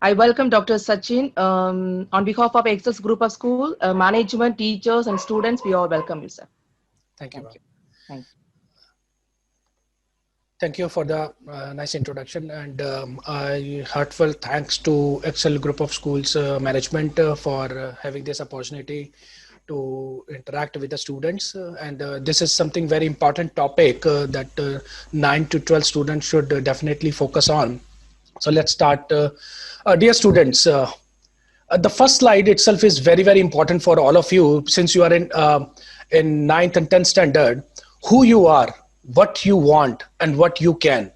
I welcome Dr. Sachin. On behalf of Access Group of School, management, teachers, and students, we all welcome you, sir. Thank you, Thank ma'am. you. Thank you. Thank you for the nice introduction, and I heartfelt thanks to Excel Group of Schools management for having this opportunity to interact with the students. And this is something very important topic that 9 to 12 students should definitely focus on. So let's start. Dear students, the first slide itself is very, very important for all of you since you are in ninth and 10th standard. Who you are, what you want, and what you can.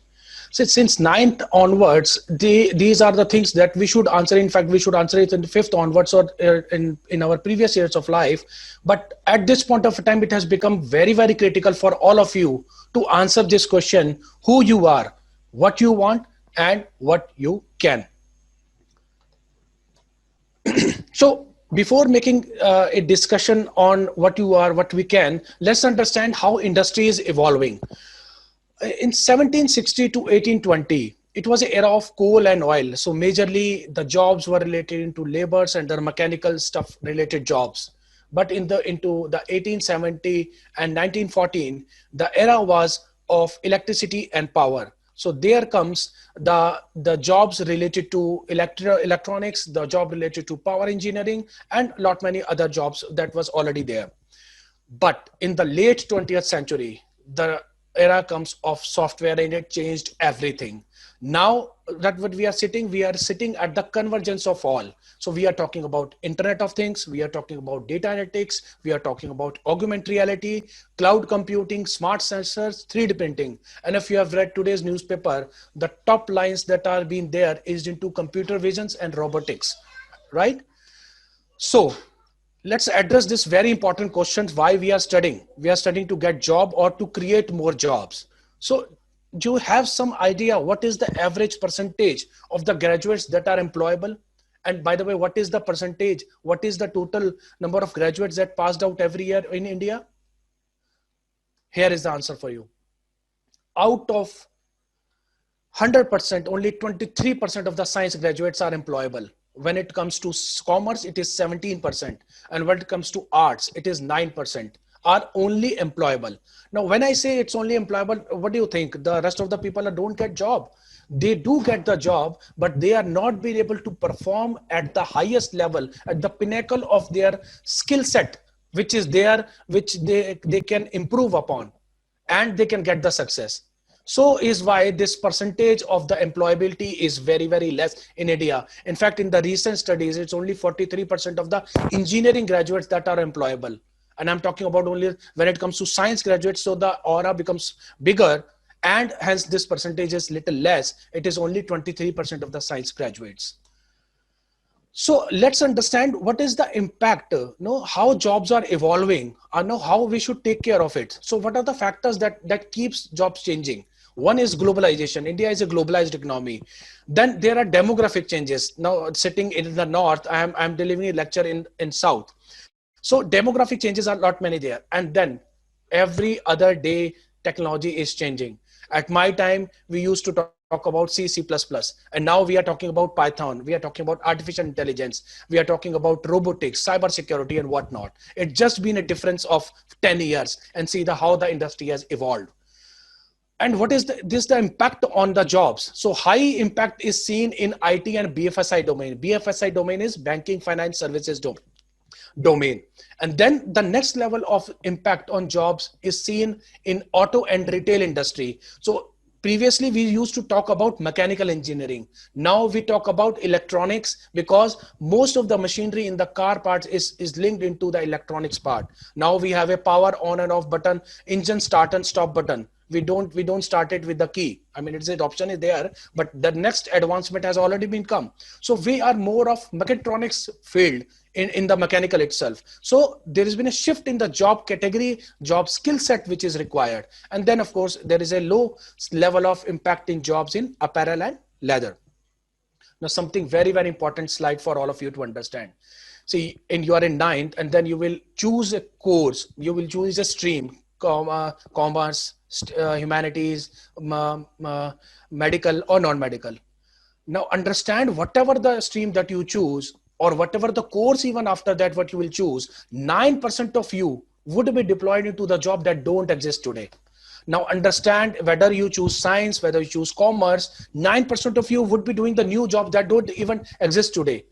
So since ninth onwards, these are the things that we should answer. In fact, we should answer it in the fifth onwards or in our previous years of life. But at this point of time, it has become very, very critical for all of you to answer this question: who you are, what you want, and what you can. So before making a discussion on what you are, what we can, let's understand how industry is evolving. In 1760 to 1820, it was an era of coal and oil. So majorly the jobs were related into labors and the mechanical stuff related jobs. But into the 1870 and 1914, the era was of electricity and power. So there comes the jobs related to electronics, the job related to power engineering, and lot many other jobs that was already there. But in the late 20th century, the era comes of software and it changed everything. Now that what we are sitting at the convergence of all. So we are talking about Internet of Things, we are talking about data analytics, we are talking about augmented reality, cloud computing, smart sensors, 3D printing. And if you have read today's newspaper, the top lines that are being there is into computer visions and robotics, right? So let's address this very important question: why we are studying. We are studying to get job or to create more jobs. So do you have some idea what is the average percentage of the graduates that are employable? And by the way, what is the percentage, what is the total number of graduates that passed out every year in India? Here is the answer for you. Out of 100%, only 23% of the science graduates are employable. When it comes to commerce, it is 17%. And when it comes to arts, it is 9% are only employable. Now, when I say it's only employable, what do you think? The rest of the people don't get job. They do get the job, but they are not being able to perform at the highest level, at the pinnacle of their skill set, which is there, which they can improve upon, and they can get the success. So is why this percentage of the employability is very, very less in India. In fact, in the recent studies, it's only 43% of the engineering graduates that are employable. And I'm talking about only when it comes to science graduates. So the aura becomes bigger, and hence this percentage is little less. It is only 23% of the science graduates. So let's understand what is the impact, how jobs are evolving, how we should take care of it. So what are the factors that keeps jobs changing? One is globalization. India is a globalized economy. Then there are demographic changes. Now sitting in the north, I'm delivering a lecture in south. So demographic changes are not many there. And then every other day, technology is changing. At my time, we used to talk about C++, and now we are talking about Python. We are talking about artificial intelligence. We are talking about robotics, cybersecurity, and whatnot. It's just been a difference of 10 years, and see how the industry has evolved. And what is the impact on the jobs? So high impact is seen in IT and BFSI domain. BFSI domain is banking, finance, services domain. And then the next level of impact on jobs is seen in auto and retail industry. So previously we used to talk about mechanical engineering. Now we talk about electronics, because most of the machinery in the car parts is linked into the electronics part. Now we have a power on and off button, engine start and stop button. We don't start it with the key. I mean, it's an option is there, but the next advancement has already been come. So we are more of mechatronics field in the mechanical itself. So there has been a shift in the job category, job skill set which is required. And then of course there is a low level of impact in jobs in apparel and leather. Now something very, very important slide for all of you to understand. See, you are in ninth, and then you will choose a course, you will choose a stream, commerce, humanities, medical or non-medical. Now understand whatever the stream that you choose, or whatever the course even after that what you will choose, 9% of you would be deployed into the job that don't exist today. Now understand, whether you choose science, whether you choose commerce, 9% of you would be doing the new job that don't even exist today.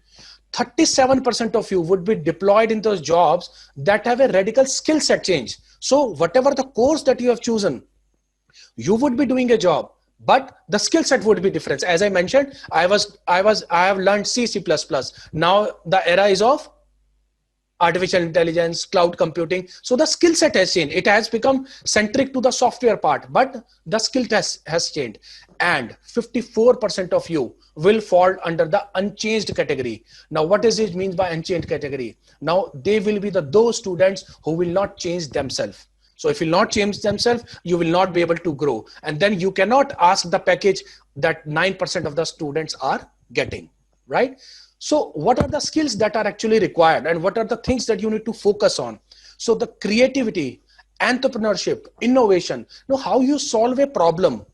37% of you would be deployed in those jobs that have a radical skill set change. So whatever the course that you have chosen, you would be doing a job, but the skill set would be different. As I mentioned, I have learned C++. Now the era is of artificial intelligence, cloud computing. So the skill set has changed. It has become centric to the software part, but the skill test has changed. And 54% of you will fall under the unchanged category. Now, what does it mean by unchanged category? Now, they will be those students who will not change themselves. So if you will not change themselves, you will not be able to grow. And then you cannot ask the package that 9% of the students are getting, right? So what are the skills that are actually required, and what are the things that you need to focus on? So the creativity, entrepreneurship, innovation, how you solve a problem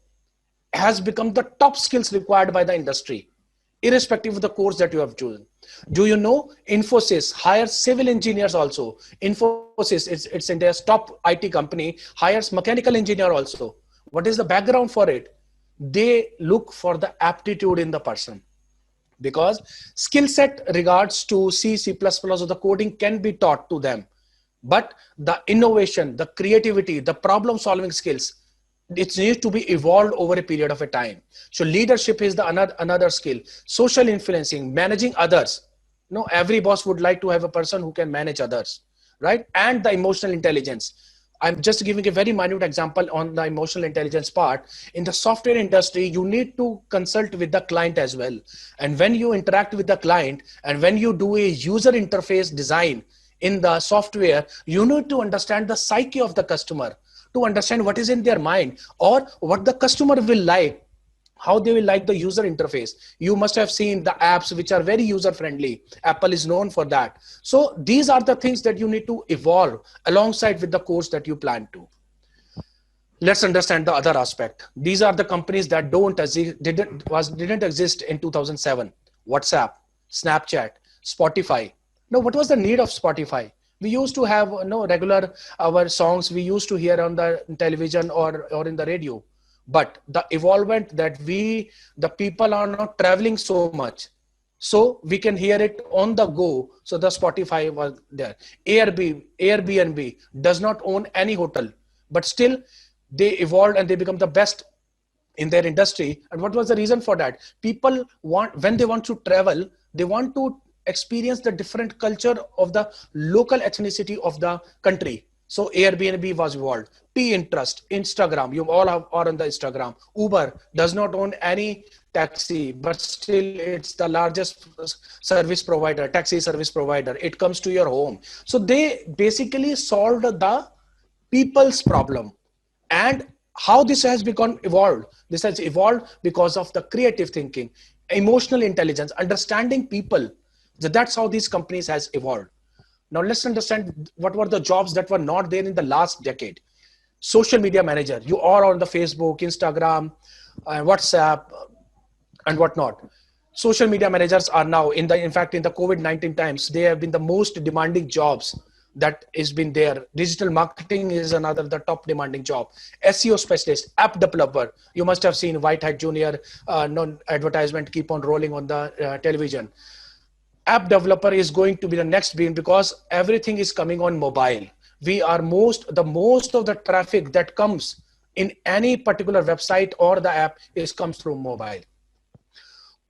has become the top skills required by the industry, irrespective of the course that you have chosen. Do you know Infosys hires civil engineers also? Infosys, it's India's top IT company, hires mechanical engineer also. What is the background for it? They look for the aptitude in the person, because skill set regards to C++ or the coding can be taught to them. But the innovation, the creativity, the problem solving skills, it needs to be evolved over a period of a time. So leadership is the another skill. Social influencing, managing others. Every boss would like to have a person who can manage others, right? And the emotional intelligence. I'm just giving a very minute example on the emotional intelligence part. In the software industry, you need to consult with the client as well. And when you interact with the client, and when you do a user interface design in the software, you need to understand the psyche of the customer, to understand what is in their mind, or what the customer will like, how they will like the user interface. You must have seen the apps which are very user friendly. Apple is known for that. So these are the things that you need to evolve alongside with the course that you plan to. Let's understand the other aspect. These are the companies that didn't exist in 2007. WhatsApp, Snapchat, Spotify. Now, what was the need of Spotify? We used to have regular our songs we used to hear on the television or in the radio. But the evolvement that the people are not traveling so much, so we can hear it on the go. So the Spotify was there. Airbnb does not own any hotel, but still they evolved and they become the best in their industry. And what was the reason for that? People when they want to travel, they want to experience the different culture of the local ethnicity of the country. So Airbnb was evolved. Pinterest, Instagram, you all are on the Instagram. Uber does not own any taxi, but still it's the largest service provider, taxi service provider. It comes to your home. So they basically solved the people's problem. And how this has become evolved? This has evolved because of the creative thinking, emotional intelligence, understanding people. So that's how these companies has evolved. Now let's understand what were the jobs that were not there in the last decade. Social media manager. You are on the Facebook, Instagram, WhatsApp, and whatnot. Social media managers are now in fact, in the COVID-19 times, they have been the most demanding jobs that has been there. Digital marketing is another, the top demanding job. SEO specialist, app developer. You must have seen White Hat Junior advertisement keep on rolling on the television. App developer is going to be the next being, because everything is coming on mobile. We are the most of the traffic that comes in any particular website or the app comes through mobile.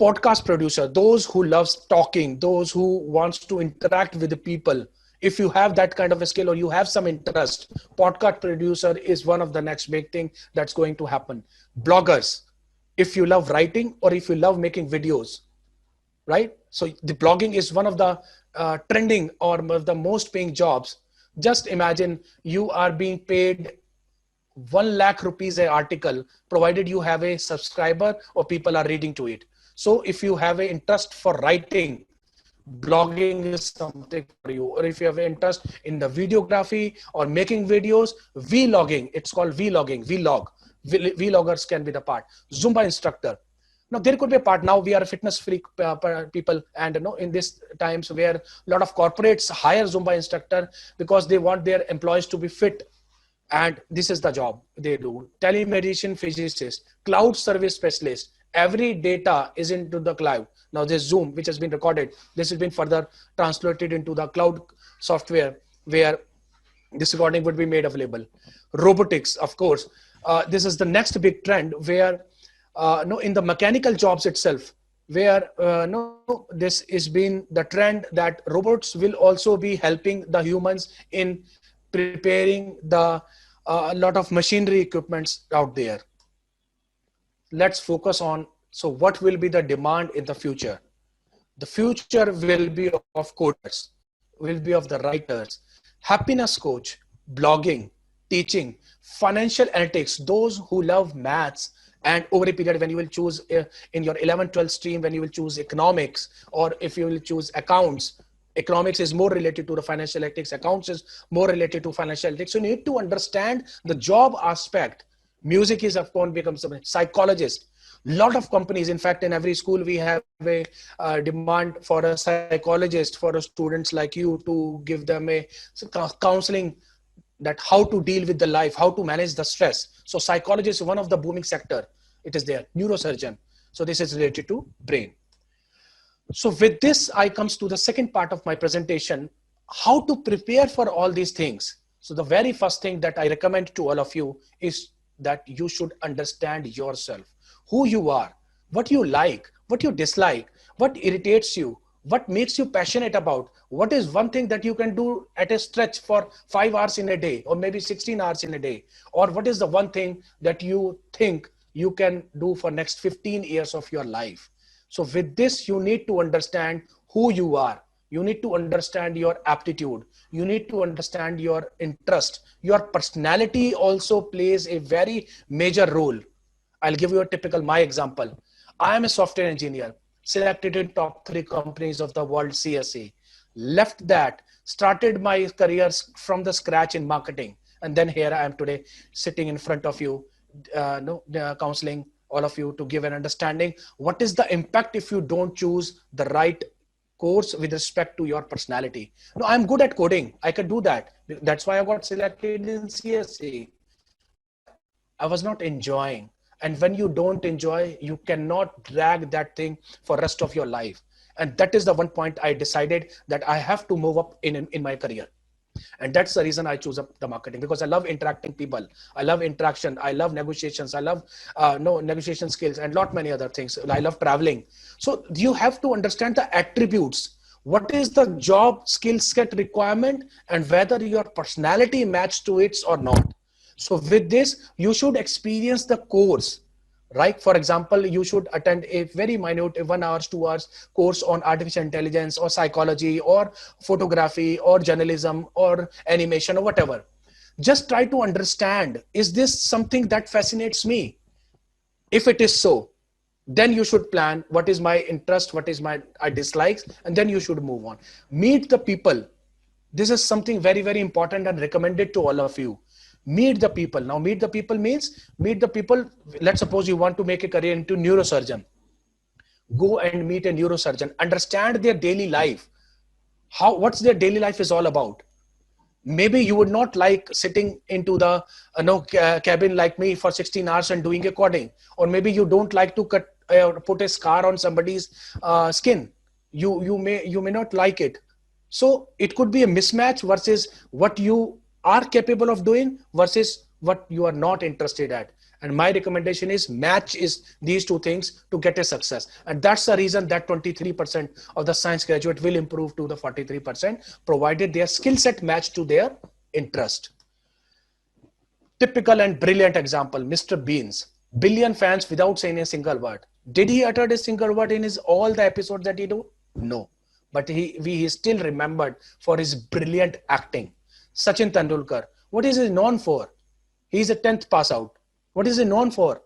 Podcast producer, those who loves talking, those who wants to interact with the people. If you have that kind of a skill or you have some interest, podcast producer is one of the next big thing that's going to happen. Bloggers, if you love writing or if you love making videos, right? So the blogging is one of the trending or the most paying jobs. Just imagine you are being paid 1 lakh rupees an article, provided you have a subscriber or people are reading to it. So if you have an interest for writing, blogging is something for you. Or if you have an interest in the videography or making videos, vlogging, it's called vlogging, vlog. Vloggers can be the part. Zumba instructor. Now there could be a part, now we are fitness freak people, and in these times where a lot of corporates hire Zumba instructor because they want their employees to be fit, and this is the job they do. Telemedicine physicist, cloud service specialist, every data is into the cloud. Now this Zoom, which has been recorded, this has been further translated into the cloud software where this recording would be made available. Robotics, of course, this is the next big trend where no, in the mechanical jobs itself, where no, this has been the trend that robots will also be helping the humans in preparing the lot of machinery equipments out there. Let's focus on, so what will be the demand in the future? The future will be of coders, will be of the writers, happiness coach, blogging, teaching, financial analytics, those who love maths. And over a period when you will choose in your 11-12 stream, when you will choose economics, or if you will choose accounts, economics is more related to the financial analytics, accounts is more related to financial analytics. So you need to understand the job aspect. Music is, of course, becomes a psychologist. Lot of companies, in fact, in every school we have a demand for a psychologist for students like you to give them a counseling, that how to deal with the life, how to manage the stress. So psychologist is one of the booming sector. It is there. Neurosurgeon. So this is related to brain. So with this, I comes to the second part of my presentation, how to prepare for all these things. So the very first thing that I recommend to all of you is that you should understand yourself, who you are, what you like, what you dislike, what irritates you, what makes you passionate about, what is one thing that you can do at a stretch for 5 hours in a day, or maybe 16 hours in a day, or what is the one thing that you think you can do for next 15 years of your life. So with this, you need to understand who you are. You need to understand your aptitude. You need to understand your interest. Your personality also plays a very major role. I'll give you a typical, my example. I am a software engineer, selected in top 3 companies of the world, CSA. Left that, started my career from the scratch in marketing. And then here I am today sitting in front of you, counseling all of you to give an understanding. What is the impact if you don't choose the right course with respect to your personality? No, I'm good at coding. I can do that. That's why I got selected in CSA. But I was not enjoying. And when you don't enjoy, you cannot drag that thing for rest of your life. And that is the one point I decided that I have to move up in my career. And that's the reason I choose up the marketing, because I love interacting people. I love interaction. I love negotiations. I love negotiation skills and lot many other things. I love traveling. So you have to understand the attributes. What is the job skill set requirement and whether your personality match to it or not. So with this, you should experience the course. Right? For example, you should attend a very minute 1 hour, 2 hours course on artificial intelligence or psychology or photography or journalism or animation or whatever. Just try to understand, is this something that fascinates me? If it is so, then you should plan what is my interest, what is my dislikes, and then you should move on. Meet the people. This is something very, very important and recommended to all of you. Meet the people. Now, meet the people means meet the people. Let's suppose you want to make a career into neurosurgeon. Go and meet a neurosurgeon. Understand their daily life. What's their daily life is all about. Maybe you would not like sitting into the cabin like me for 16 hours and doing a coding. Or maybe you don't like to put a scar on somebody's skin. You may not like it. So it could be a mismatch versus what you are capable of doing versus what you are not interested at. And my recommendation is match is these two things to get a success. And that's the reason that 23% of the science graduate will improve to the 43%, provided their skill set match to their interest. Typical and brilliant example, Mr. Beans, billion fans without saying a single word. Did he utter a single word in all the episodes that he do? No. But he is still remembered for his brilliant acting. Sachin Tendulkar, what is he known for? He is a 10th pass out. What is he known for?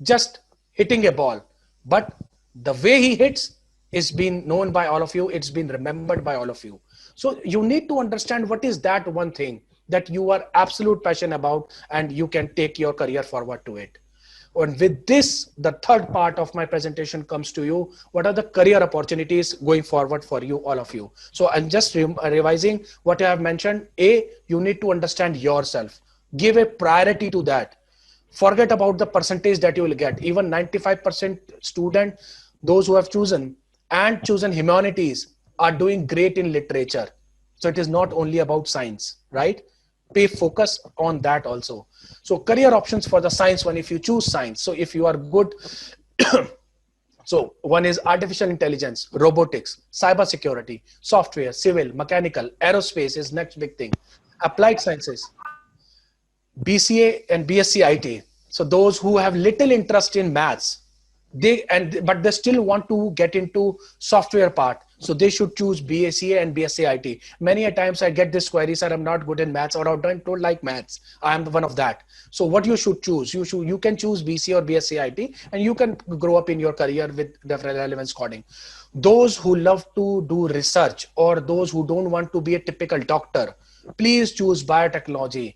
Just hitting a ball. But the way he hits is been known by all of you. It's been remembered by all of you. So you need to understand what is that one thing that you are absolute passion about and you can take your career forward to it. And with this, the third part of my presentation comes to you. What are the career opportunities going forward for you, all of you? So I'm just revising what I have mentioned. A, you need to understand yourself. Give a priority to that. Forget about the percentage that you will get. Even 95% student, those who have chosen humanities, are doing great in literature. So it is not only about science, right? Pay focus on that also. So career options for the science one, if you choose science. So if you are good, so one is artificial intelligence, robotics, cyber security, software, civil, mechanical, aerospace is next big thing. Applied sciences, BCA and BSc IT. So those who have little interest in maths, but they still want to get into software part, so they should choose BSc and BSc IT. Many a times I get this query, sir, I'm not good in maths, or I don't like maths. I am one of that. So what you should choose, you can choose BC or BSc IT, and you can grow up in your career with the relevance coding. Those who love to do research, or those who don't want to be a typical doctor, please choose biotechnology,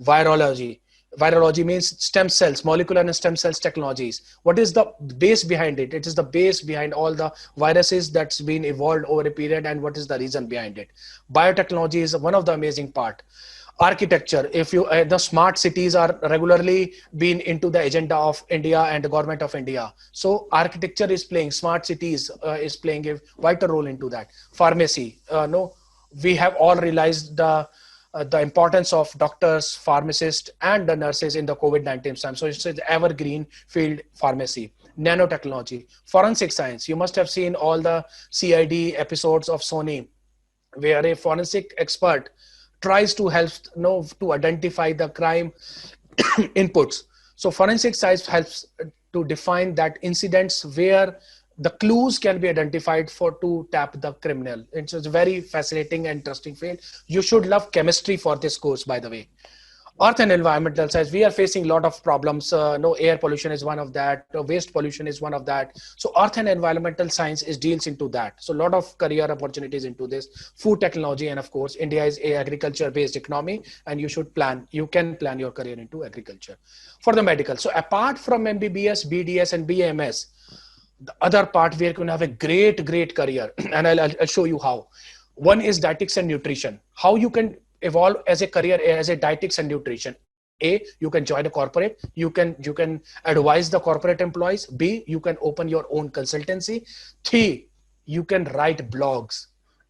virology. Virology means stem cells, molecular and stem cells technologies. What is the base behind it? It is the base behind all the viruses that's been evolved over a period, and what is the reason behind it. Biotechnology is one of the amazing part. Architecture, if you the smart cities are regularly been into the agenda of India and the government of India. So architecture is playing, smart cities is playing a vital role into that. Pharmacy, no, we have all realized the importance of doctors, pharmacists, and the nurses in the COVID-19 time. So it's an evergreen field, pharmacy. Nanotechnology, forensic science. You must have seen all the CID episodes of Sony, where a forensic expert tries to help to identify the crime inputs. So forensic science helps to define that incidents where the clues can be identified to tap the criminal. It's a very fascinating and interesting field. You should love chemistry for this course, by the way. Earth and environmental science, we are facing a lot of problems. Air pollution is one of that. Waste pollution is one of that. So earth and environmental science deals into that. So a lot of career opportunities into this. Food technology, and of course, India is a agriculture-based economy, and you can plan your career into agriculture. For the medical, so apart from MBBS, BDS, and BAMS, the other part where you can have a great career, and I'll show you how. One is dietetics and nutrition. How you can evolve as a career as a dietetics and nutrition. A, you can join a corporate. You can advise the corporate employees. B, you can open your own consultancy. 3, you can write blogs.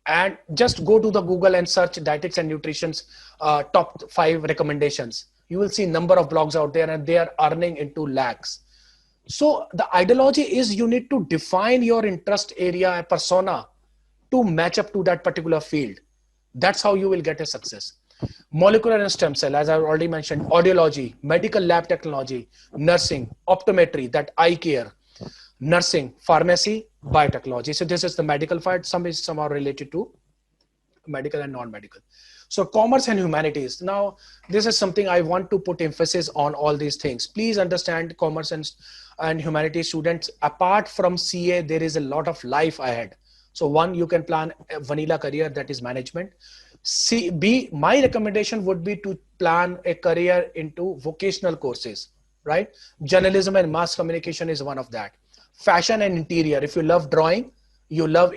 And just go to the Google and search dietetics and nutrition's top 5 recommendations. You will see number of blogs out there, and they are earning into lakhs. So the ideology is you need to define your interest area, persona, to match up to that particular field. That's how you will get a success. Molecular and stem cell, as I already mentioned, audiology, medical lab technology, nursing, optometry, that eye care, nursing, pharmacy, biotechnology. So this is the medical part. Some is somehow related to medical and non-medical. So commerce and humanities. Now, this is something I want to put emphasis on all these things. Please understand, commerce and humanities students, apart from CA, there is a lot of life ahead. So one, you can plan a vanilla career, that is management. B, my recommendation would be to plan a career into vocational courses, right? Journalism and mass communication is one of that. Fashion and interior. If you love drawing, you love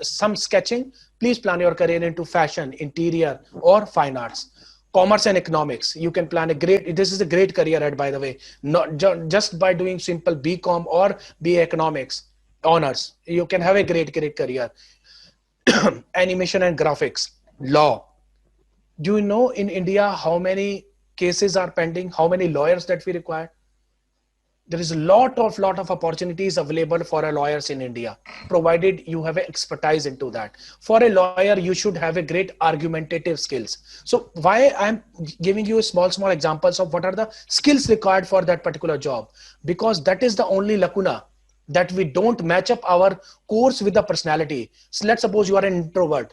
some sketching, please plan your career into fashion, interior, or fine arts. Commerce and economics. You can plan this is a great career ahead, by the way. Not just by doing simple BCom or BA economics honors, you can have a great career. Animation and graphics, law. Do you know in India how many cases are pending? How many lawyers that we require? There is a lot of opportunities available for lawyers in India, provided you have expertise into that. For a lawyer, you should have a great argumentative skills. So why I'm giving you small examples of what are the skills required for that particular job, because that is the only lacuna, that we don't match up our course with the personality. So let's suppose you are an introvert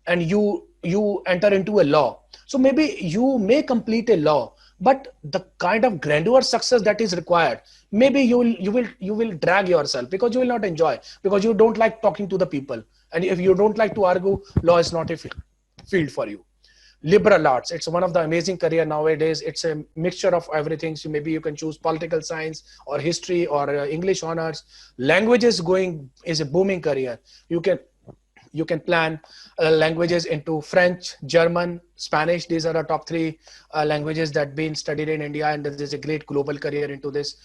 and you enter into a law. So maybe you may complete a law, but the kind of grandeur success that is required, maybe you will drag yourself, because you will not enjoy, because you don't like talking to the people. And if you don't like to argue, law is not a field for you. Liberal arts, it's one of the amazing career nowadays. It's a mixture of everything. So maybe you can choose political science or history or English honors. Languages going is a booming career. You can plan languages into French, German, Spanish. These are the top three languages that been studied in India, and there's a great global career into this.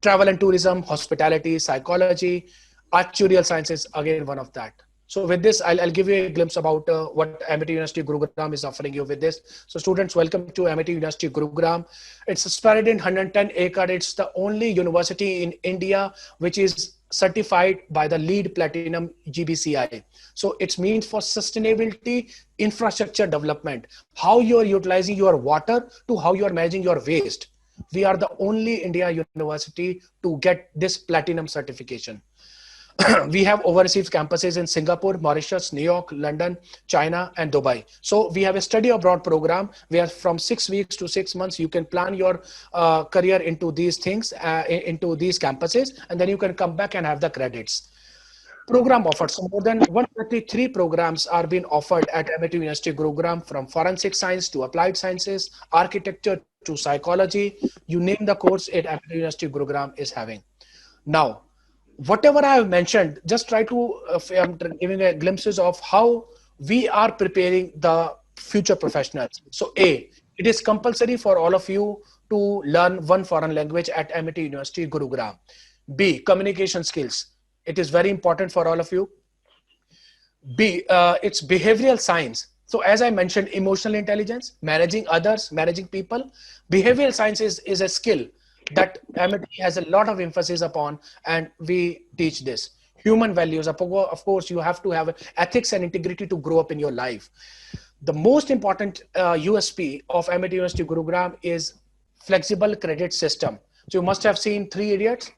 Travel and tourism, hospitality, psychology, actuarial sciences, again one of that. So with this, I'll give you a glimpse about what Amity University Gurugram is offering you with this. So students, welcome to Amity University Gurugram. It's spread in 110 acre. It's the only university in India which is certified by the LEED Platinum GBCI. So it means for sustainability, infrastructure development, how you're utilizing your water to how you're managing your waste. We are the only India university to get this platinum certification. We have overseas campuses in Singapore, Mauritius, New York, London, China, and Dubai. So we have a study abroad program where from 6 weeks to 6 months, you can plan your career into these things, into these campuses, and then you can come back and have the credits. Program offered. So more than 133 programs are being offered at Amity University Gurugram, from forensic science to applied sciences, architecture to psychology. You name the course at Amity University Gurugram is having. Now, whatever I have mentioned, just try to I'm giving a glimpses of how we are preparing the future professionals. So A, it is compulsory for all of you to learn one foreign language at Amity University Gurugram. B, communication skills. It is very important for all of you. B, it's behavioral science. So as I mentioned, emotional intelligence, managing others, managing people. Behavioral science is a skill that Amity has a lot of emphasis upon, and we teach this. Human values, of course, you have to have ethics and integrity to grow up in your life. The most important USP of Amity University Gurugram is flexible credit system. So you must have seen Three Idiots,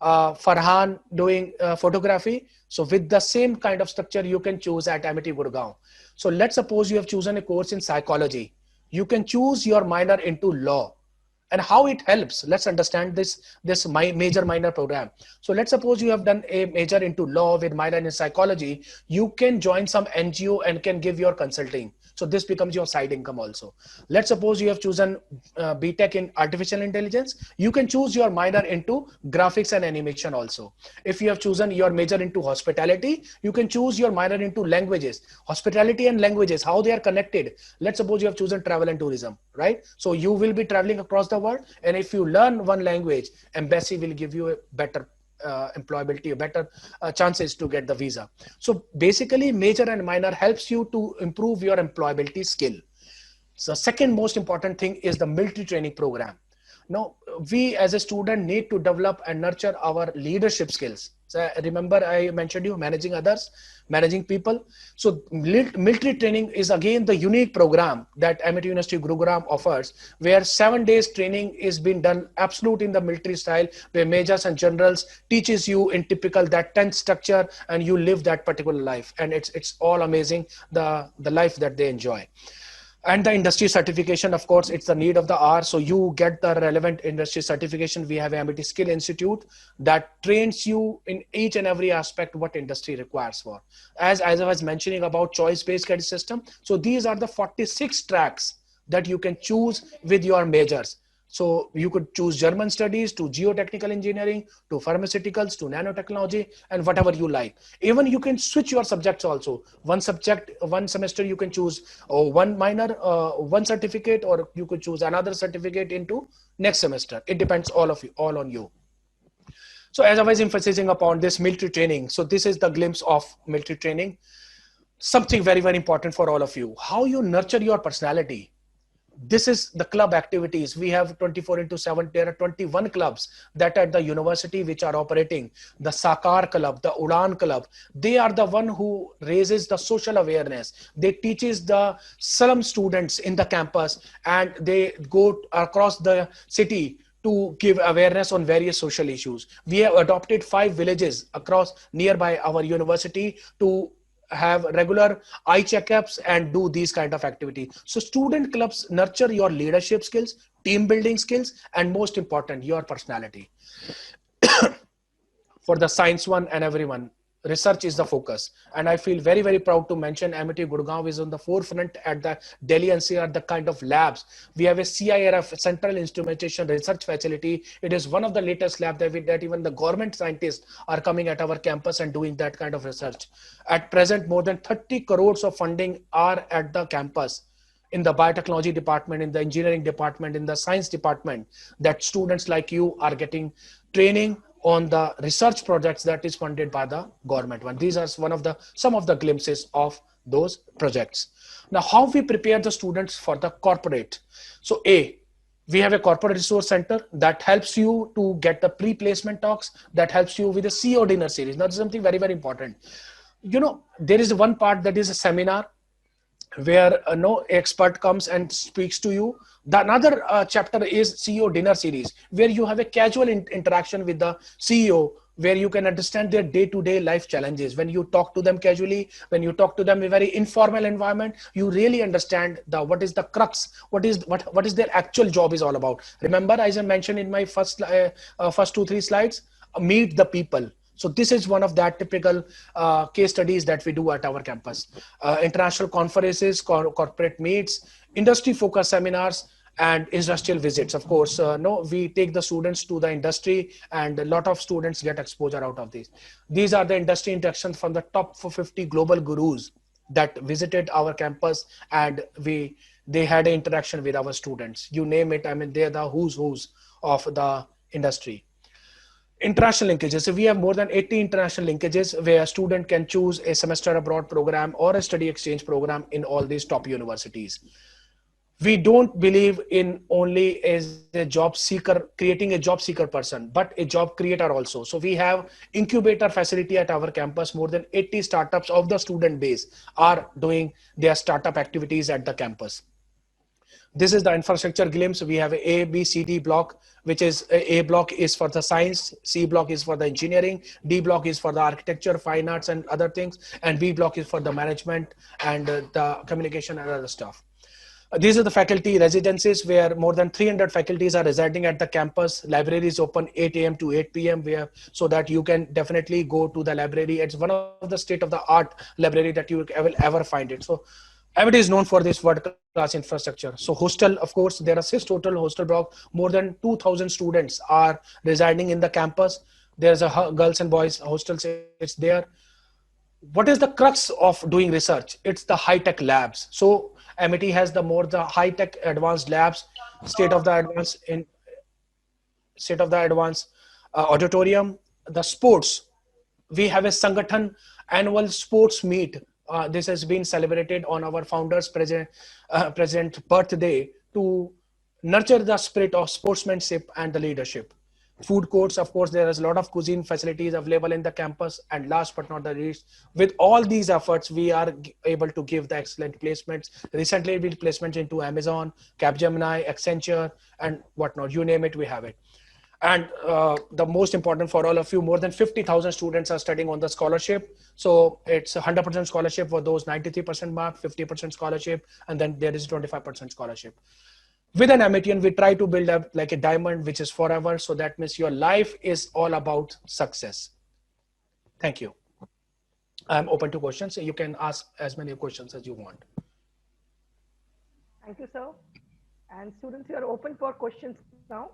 Farhan doing photography. So with the same kind of structure, you can choose at Amity Gurugram. So let's suppose you have chosen a course in psychology. You can choose your minor into law. And how it helps, let's understand this major minor program. So let's suppose you have done a major into law with minor in psychology. You can join some NGO and can give your consulting. So this becomes your side income also. Let's suppose you have chosen BTech in artificial intelligence. You can choose your minor into graphics and animation also. If you have chosen your major into hospitality, you can choose your minor into languages. Hospitality and languages, how they are connected. Let's suppose you have chosen travel and tourism, right? So you will be traveling across the world. And if you learn one language, embassy will give you a better employability, better chances to get the visa. So basically major and minor helps you to improve your employability skill. So second most important thing is the military training program. Now we as a student need to develop and nurture our leadership skills. So remember I mentioned you managing others, managing people. So military training is again the unique program that Amity University Gurugram offers, where 7 days training is being done absolute in the military style, where majors and generals teaches you in typical that 10th structure, and you live that particular life. And it's all amazing, the life that they enjoy. And the industry certification, of course, it's the need of the hour. So you get the relevant industry certification. We have Amity Skill Institute that trains you in each and every aspect what industry requires for. As I was mentioning about choice-based credit system. So these are the 46 tracks that you can choose with your majors. So you could choose German studies to geotechnical engineering, to pharmaceuticals, to nanotechnology, and whatever you like. Even you can switch your subjects also. One subject, one semester, you can choose one minor, one certificate, or you could choose another certificate into next semester. It depends all on you. So as I was emphasizing upon this military training, so this is the glimpse of military training. Something very, very important for all of you, how you nurture your personality. This is the club activities. We have 24/7. There are 21 clubs that at the university which are operating. The Sakar Club, the Udan Club, they are the one who raises the social awareness. They teaches the slum students in the campus, and they go across the city to give awareness on various social issues. We have adopted 5 villages across nearby our university to have regular eye checkups and do these kind of activities. So student clubs nurture your leadership skills, team building skills, and most important, your personality. For the science one and everyone, research is the focus. And I feel very, very proud to mention Amity Gurugram is on the forefront at the Delhi NCR, the kind of labs. We have a CIRF, Central Instrumentation Research Facility. It is one of the latest labs that even the government scientists are coming at our campus and doing that kind of research. At present, more than 30 crores of funding are at the campus, in the biotechnology department, in the engineering department, in the science department, that students like you are getting training on the research projects that is funded by the government one. These are some of the glimpses of those projects. Now, how we prepare the students for the corporate. So we have a corporate resource center that helps you to get the pre-placement talks, that helps you with the CEO dinner series. Now, this is something very, very important. There is one part that is a seminar where no expert comes and speaks to you. The another chapter is CEO dinner series, where you have a casual interaction with the CEO, where you can understand their day-to-day life challenges. When you talk to them casually, when you talk to them in a very informal environment, you really understand what is the crux, what is their actual job is all about. Remember, as I mentioned in my first 2-3 slides, meet the people. So this is one of that typical case studies that we do at our campus. International conferences, corporate meets, industry focused seminars, and industrial visits. Of course, we take the students to the industry, and a lot of students get exposure out of these. These are the industry interactions from the top 50 global gurus that visited our campus, and they had an interaction with our students. You name it, I mean, they're the who's of the industry. International linkages. So we have more than 80 international linkages where a student can choose a semester abroad program or a study exchange program in all these top universities. We don't believe in only as a job seeker, creating a job seeker person, but a job creator also. So we have incubator facility at our campus. More than 80 startups of the student base are doing their startup activities at the campus. This is the infrastructure glimpse. We have A, B, C, D block, which is A block is for the science, C block is for the engineering, D block is for the architecture, fine arts and other things, and B block is for the management and the communication and other stuff. These are the faculty residences where more than 300 faculties are residing at the campus. Library is open 8 a.m. to 8 p.m. So that you can definitely go to the library. It's one of the state-of-the-art library that you will ever find it. So Amity is known for this world-class infrastructure. So hostel, of course, there are 6 total hostel blocks. More than 2,000 students are residing in the campus. There's a girls and boys hostel. It's there. What is the crux of doing research? It's the high-tech labs. So Amity has the high-tech advanced labs, state of the advanced auditorium, the sports. We have a Sangathan annual sports meet. This has been celebrated on our founder's present birthday to nurture the spirit of sportsmanship and the leadership. Food courts, of course, there is a lot of cuisine facilities available in the campus. And last but not the least, with all these efforts, we are able to give the excellent placements. Recently, we placements into Amazon, Capgemini, Accenture, and whatnot. You name it, we have it. And the most important for all of you, more than 50,000 students are studying on the scholarship. So it's 100% scholarship for those 93% mark, 50% scholarship, and then there is 25% scholarship. With an Amity, we try to build up like a diamond, which is forever. So that means your life is all about success. Thank you. I'm open to questions. You can ask as many questions as you want. Thank you, sir. And students, you are open for questions now.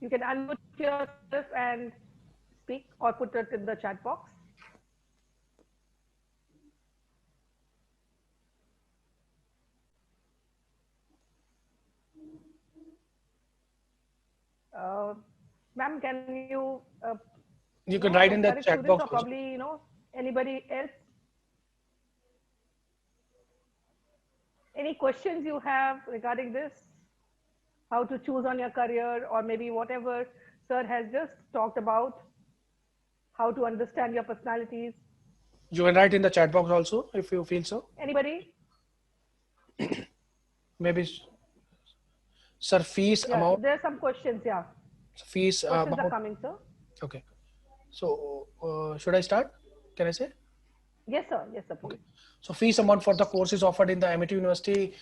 You can unmute yourself and speak or put it in the chat box. Ma'am, can you? You can write in the chat box. Or probably, anybody else? Any questions you have regarding this? How to choose on your career, or maybe whatever sir has just talked about, how to understand your personalities. You can write in the chat box also if you feel so. Anybody? Maybe, sir, fees amount. There are some questions, yeah. Fees questions are coming, sir. Okay. So should I start? Can I say? Yes, sir. Yes, sir, please. Okay. So fees amount for the courses offered in the Amity University,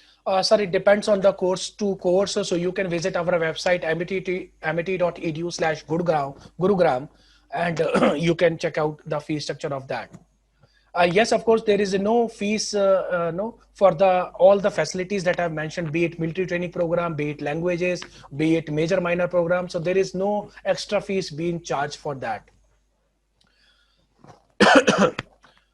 sir, it depends on the course to course. So you can visit our website amity.edu/Gurugram, and you can check out the fee structure of that. Yes, of course, there is no fees no for the all the facilities that I've mentioned, be it military training program, be it languages, be it major minor program. So there is no extra fees being charged for that.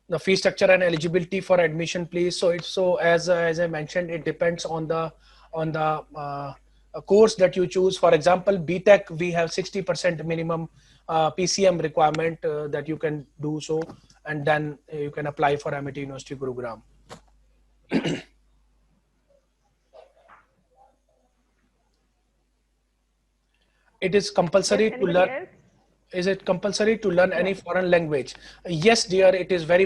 The fee structure and eligibility for admission, please. So it's so as I mentioned, it depends on the course that you choose. For example, BTech, we have 60% minimum PCM requirement that you can do so, and then you can apply for Amity University Gurugram. It is Yes, compulsory to anybody learn. else? Is it compulsory to learn any Yes. foreign language? Yes, dear, it is very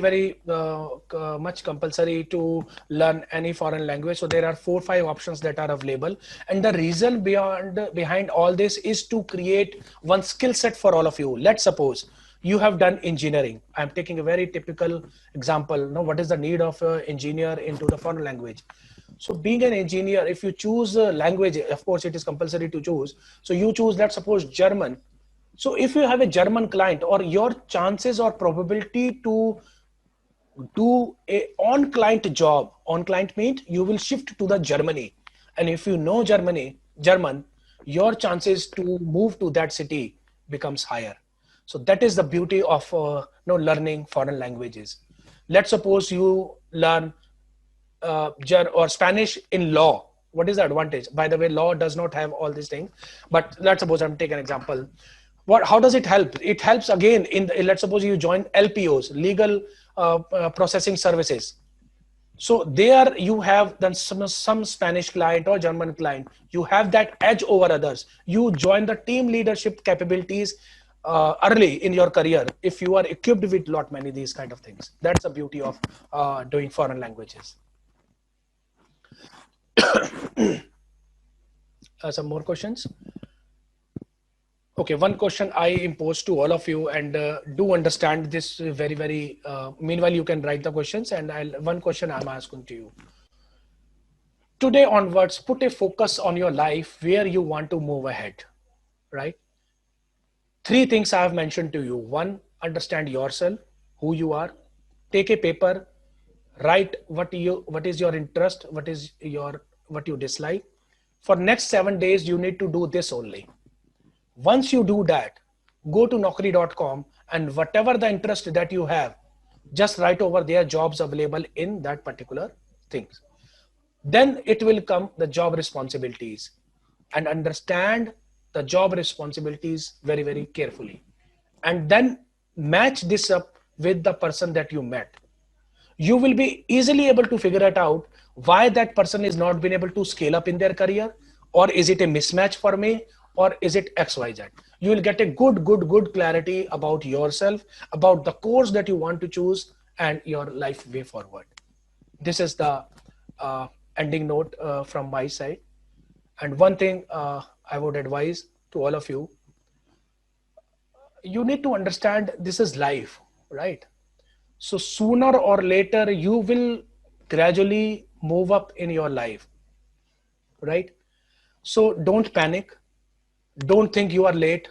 much compulsory to learn any foreign language. So there are 4 5 options that are available, and the reason behind all this is to create one skill set for all of you. Let's suppose you have done engineering. I'm taking a very typical example. Now, what is the need of an engineer into the foreign language? So being an engineer, if you choose a language, of course it is compulsory to choose. So you choose, let's suppose, German. So if you have a German client, or your chances or probability to do a on-client job, on-client means you will shift to the Germany. And if you know German, your chances to move to that city becomes higher. So that is the beauty of learning foreign languages. Let's suppose you learn or Spanish in law. What is the advantage? By the way, law does not have all these things, but let's suppose I'm taking an example. How does it help? It helps again let's suppose you join LPOs, legal processing services. So there you have then some Spanish client or German client. You have that edge over others. You join the team leadership capabilities early in your career if you are equipped with lot many these kind of things. That's the beauty of doing foreign languages. Some more questions. Okay, one question I impose to all of you, and do understand this very. Meanwhile, you can write the questions, and one question I'm asking to you. Today onwards, put a focus on your life where you want to move ahead, right? 3 things I have mentioned to you. One, understand yourself, who you are. Take a paper, write what is your interest, what you dislike. For next 7 days, you need to do this only. Once you do that, go to naukri.com, and whatever the interest that you have, just write over there jobs available in that particular things. Then it will come the job responsibilities, and understand the job responsibilities very carefully, and then match this up with the person that you met. You will be easily able to figure it out why that person is not been able to scale up in their career, or is it a mismatch for me, or is it XYZ. You will get a good clarity about yourself, about the course that you want to choose, and your life way forward. This is the ending note from my side. And one thing I would advise to all of you, you need to understand this is life, right? So sooner or later, you will gradually move up in your life, right? So don't panic. Don't think you are late.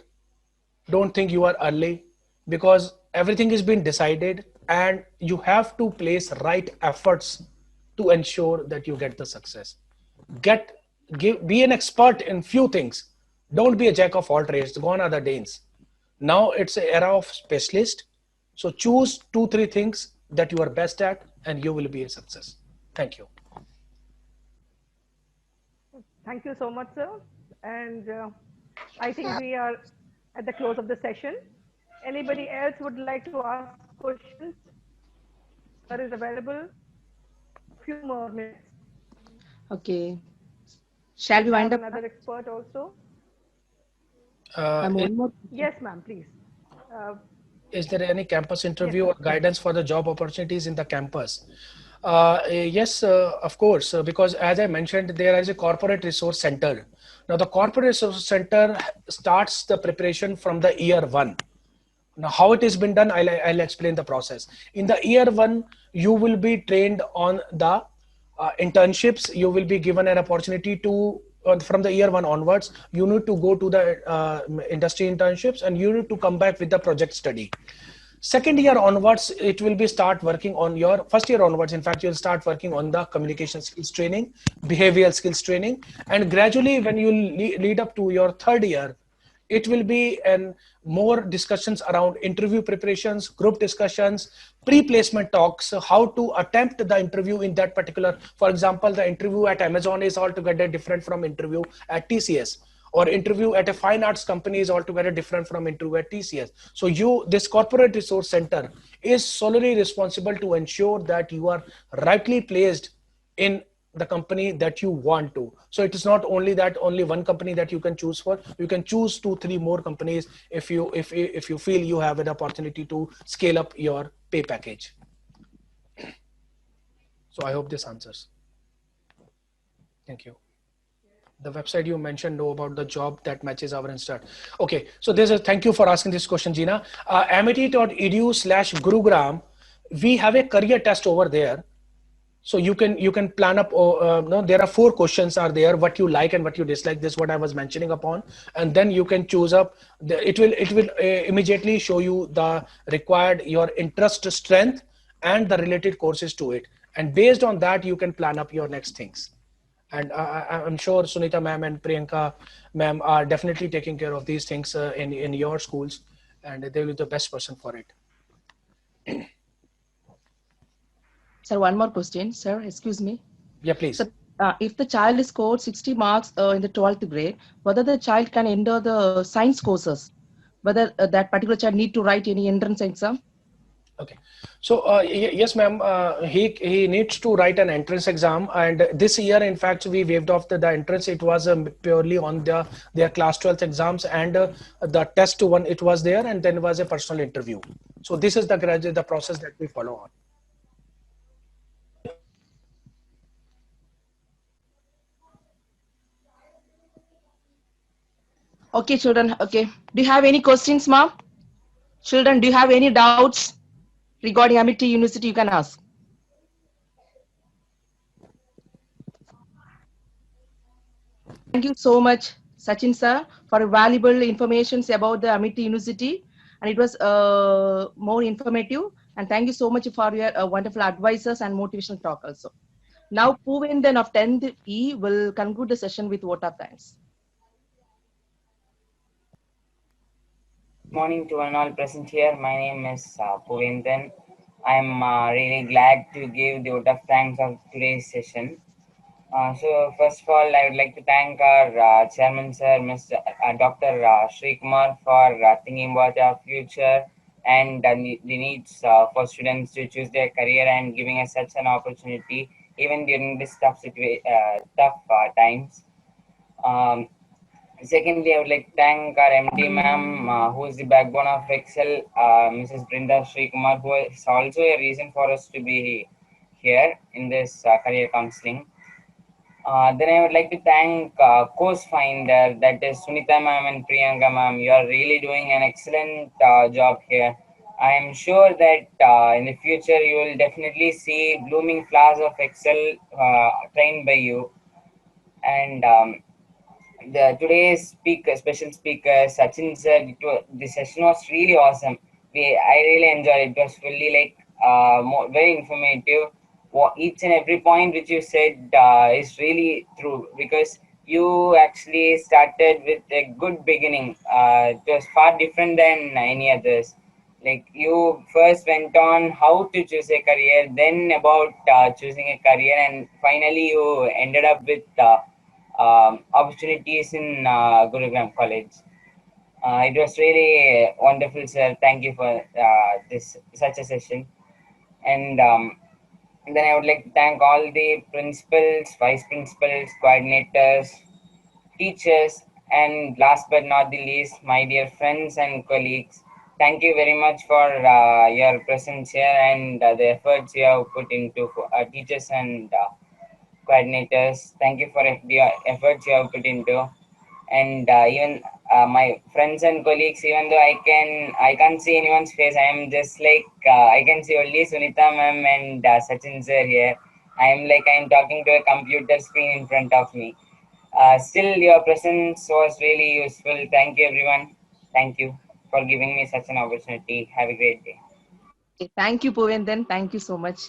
Don't think you are early, because everything is being decided, and you have to place right efforts to ensure that you get the success. Be an expert in few things. Don't be a jack of all trades. Gone are the days. Now it's an era of specialist. So choose 2 3 things that you are best at, and you will be a success. Thank you. Thank you so much, sir. And I think we are at the close of the session. Anybody else would like to ask questions? Sir is available. A few more minutes. Okay. Shall we We wind have up? another expert also. One more. Yes, ma'am, please. Uh, Is there any campus yes, interview sir. or guidance for the job opportunities in the campus? Yes, of course, because as I mentioned, there is a corporate resource center. Now, the corporate resource center starts the preparation from the year 1. Now, how it has been done, I'll explain the process. In the year one, you will be trained on the internships. You will be given an opportunity to, from the year one onwards, you need to go to the industry internships, and you need to come back with the project study. Second year onwards, it will be start working on your first year onwards. In fact, you'll start working on the communication skills training, behavioral skills training, and gradually when you lead up to your third year, it will be an more discussions around interview preparations, group discussions, pre-placement talks, how to attempt the interview in that particular. For example, the interview at Amazon is altogether different from interview at TCS, or interview at a fine arts company is altogether different from interview at TCS. So this corporate resource center is solely responsible to ensure that you are rightly placed in the company that you want to. So it is not only that only one company that you can choose for. You can choose 2-3 more companies if you feel you have an opportunity to scale up your pay package. So I hope this answers. Thank you. The website you mentioned know about the job that matches our Insta. Okay, so thank you for asking this question, Gina. Amity.edu/Gurugram, we have a career test over there. So you can plan up. No, there are 4 questions are there: what you like and what you dislike. This is what I was mentioning upon, and then you can choose up. It will immediately show you the required your interest, strength, and the related courses to it. And based on that, you can plan up your next things. And I'm sure Sunita ma'am and Priyanka ma'am are definitely taking care of these things in your schools, and they will be the best person for it. Sir, one more question. Sir, excuse me. Yeah, please. So, if the child scored 60 marks in the 12th grade, whether the child can enter the science courses, whether that particular child need to write any entrance exam? Okay, so yes, ma'am. He needs to write an entrance exam, and this year, in fact, we waived off the entrance. It was purely on their class 12th exams, and the test one it was there, and then was a personal interview. So this is the process that we follow on. Okay, children. Okay. Do you have any questions, ma'am? Children, do you have any doubts regarding Amity University? You can ask. Thank you so much, Sachin sir, for valuable information about the Amity University. And it was more informative. And thank you so much for your wonderful advices and motivational talk also. Now, Puvendan of 10th E will conclude the session with vote of thanks. Good morning to one all present here. My name is Puvendan. I'm really glad to give the vote of thanks of today's session. So first of all, I would like to thank our chairman, sir, Mr. Dr. Sri Kumar, for thinking about our future and the needs for students to choose their career and giving us such an opportunity even during this tough times. Secondly, I would like to thank our MD ma'am, who is the backbone of Excel, Mrs. Brinda Sri Kumar, who is also a reason for us to be here in this career counseling. Then I would like to thank course finder, that is Sunita ma'am and Priyanka ma'am. You are really doing an excellent job here. I am sure that in the future you will definitely see blooming flowers of Excel trained by you. And today's special speaker, Sachin sir, the session was really awesome. I really enjoyed it. It was fully like very informative. Each and every point which you said is really true, because you actually started with a good beginning. It was far different than any others. Like, you first went on how to choose a career, then about choosing a career, and finally you ended up with opportunities in Gurugram College. It was really wonderful, sir. Thank you for this such a session. And then I would like to thank all the principals, vice principals, coordinators, teachers, and last but not the least, my dear friends and colleagues. Thank you very much for your presence here and the efforts you have put into teachers and coordinators. Thank you for the efforts you have put into, and even my friends and colleagues, even though I can't see anyone's face. I am just like I can see only Sunita ma'am and Sachin sir here. I am like I am talking to a computer screen in front of me. Still, your presence was really useful. Thank you, everyone. Thank you for giving me such an opportunity. Have a great day. Okay, thank you, Puven. Then thank you so much.